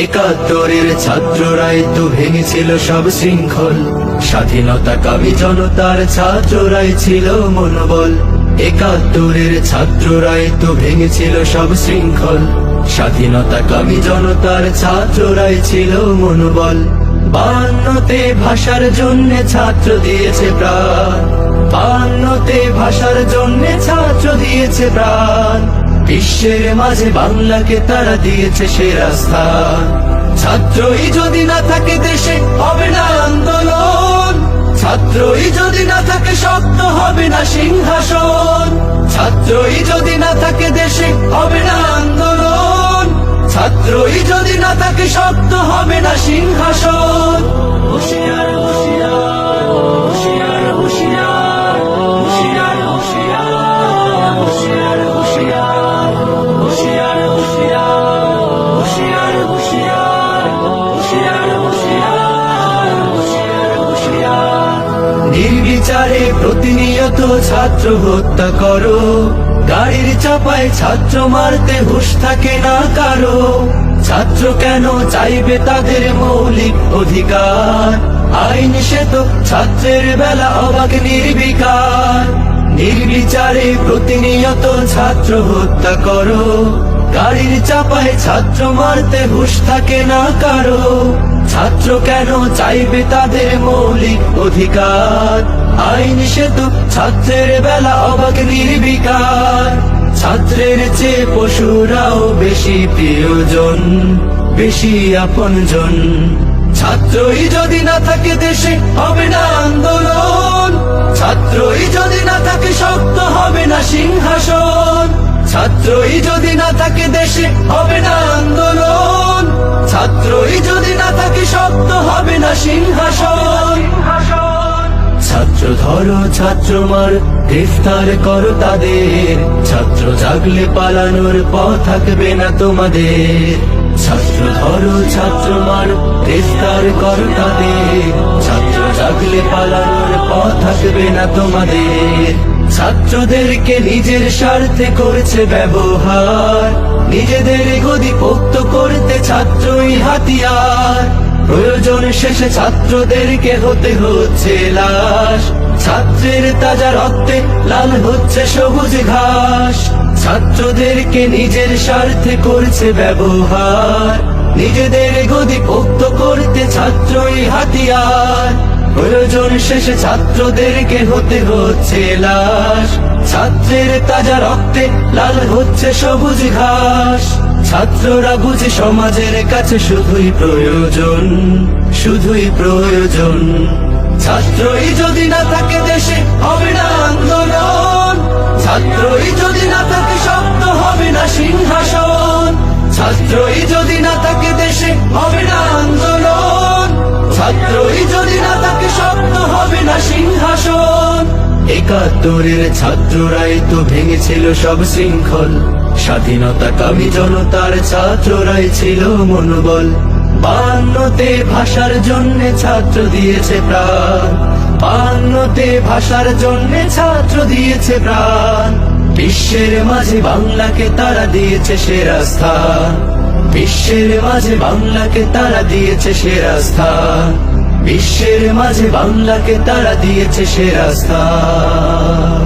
একাত্তরের ছাত্ররাই তো ভেঙেছিল সব শৃঙ্খল, স্বাধীনতা কামী জনতার ছাত্ররাই ছিল মনোবল। একাত্তরের ছাত্ররাই তো ভেঙেছিল সব শৃঙ্খল, স্বাধীনতা কামী জনতার ছাত্ররাই ছিল মনোবল। 52তে ভাষার জন্য ছাত্র দিয়েছে প্রাণ, 52তে ভাষার জন্য ছাত্র দিয়েছে প্রাণ। বিশ্বের মাঝে বাংলাকে তারা দিয়েছে সেরা স্থান। ছাত্রই যদি না থাকে দেশে হবে না আন্দোলন, ছাত্রই যদি না থাকে শক্ত হবে না সিংহাসন। ছাত্রই যদি না থাকে দেশে হবে না আন্দোলন, ছাত্রই যদি না থাকে শক্ত হবে না সিংহাসন। হুঁশিয়ার হুঁশিয়ার হুঁশিয়ার হুঁশিয়ার হুঁশিয়ার হুঁশিয়ার হুঁশিয়ার হুঁশিয়ার হুঁশিয়ার হুঁশিয়ার হুঁশিয়ার হুঁশিয়ার হুঁশিয়ার হুঁশিয়ার। নির্বিচারে প্রতিনিয়ত ছাত্র হত্যা করো, গাড়ির চাপায় ছাত্র মারতে হুঁশ থাকে না কারো। ছাত্র কেন চাইবে তাদের মৌলিক অধিকার, আইন সে তো ছাত্রের বেলা অবাক নির্বিকার। নির্বিচারে প্রতিনিয়ত ছাত্র হত্যা করো, গাড়ির চাপায় ছাত্র মারতে হুঁশ থাকে না কারো। ছাত্র কেন চাইবে তাদের মৌলিক অধিকার, আইন সে তো ছাত্রের বেলা অবাক নির্বিকার। ছাত্রের চেয়ে পশুরাও বেশি প্রিয়জন, বেশি আপনজন। ছাত্রই যদি না থাকে দেশে হবে না আন্দোলন, ছাত্রই যদি না থাকে শক্ত হবে না সিংহাসন। ছাত্রই যদি না থাকে দেশে হবে না আন্দোলন, ছাত্রই যদি না থাকে শক্ত হবে না সিংহাসন। ছাত্র ধরো ছাত্র মার, গ্রেফতার করো তাদের, ছাত্র জাগলে পালানোর পথ থাকবে না তোমাদের। ছাত্র ধরো ছাত্র মার, গ্রেফতার করো তাদের, ছাত্র জাগলে পালানোর পথ থাকবে না তোমাদের। ছাত্রদেরকে নিজের স্বার্থে করেছে ব্যবহার, নিজেদের গদি পোক্ত করতে ছাত্রই হাতিয়ার। প্রয়োজন শেষে ছাত্রদেরকে হতে হচ্ছে লাশ, ছাত্রের তাজা রক্তে লাল হচ্ছে সবুজ ঘাস। ছাত্রদেরকে নিজের স্বার্থে করছে ব্যবহার, নিজেদের গদি পোক্ত করতে ছাত্রই হাতিয়ার। প্রয়োজন শেষে ছাত্রদেরকে হতে হচ্ছে লাশ, ছাত্রের তাজা রক্তে লাল হচ্ছে সবুজ ঘাস। ছাত্ররা বুঝে সমাজের কাছে শুধুই প্রয়োজন, শুধুই প্রয়োজন। ছাত্রই যদি না থাকে দেশে হবে না আন্দোলন, ছাত্রই যদি না থাকে শক্ত হবে না সিংহাসন। ছাত্রই যদি না থাকে দেশে হবে না আন্দোলন, ছাত্রই যদি না থাকে শক্ত হবে না সিংহাসন। একাত্তরের ছাত্ররাই তো ভেঙেছিল সব শৃঙ্খল, স্বাধীনতা কামী জনতার ছাত্ররাই ছিল মনোবল। 52তে ভাষার জন্য ছাত্র দিয়েছে প্রাণ, 52তে ভাষার জন্য ছাত্র দিয়েছে প্রাণ। বিশ্বের মাঝে বাংলাকে তারা দিয়েছে সেরা স্থান, বিশ্বের মাঝে বাংলাকে তারা দিয়েছে সেরা স্থান। বিশ্বের মাঝে বাংলাকে তারা দিয়েছে সেরা স্থান।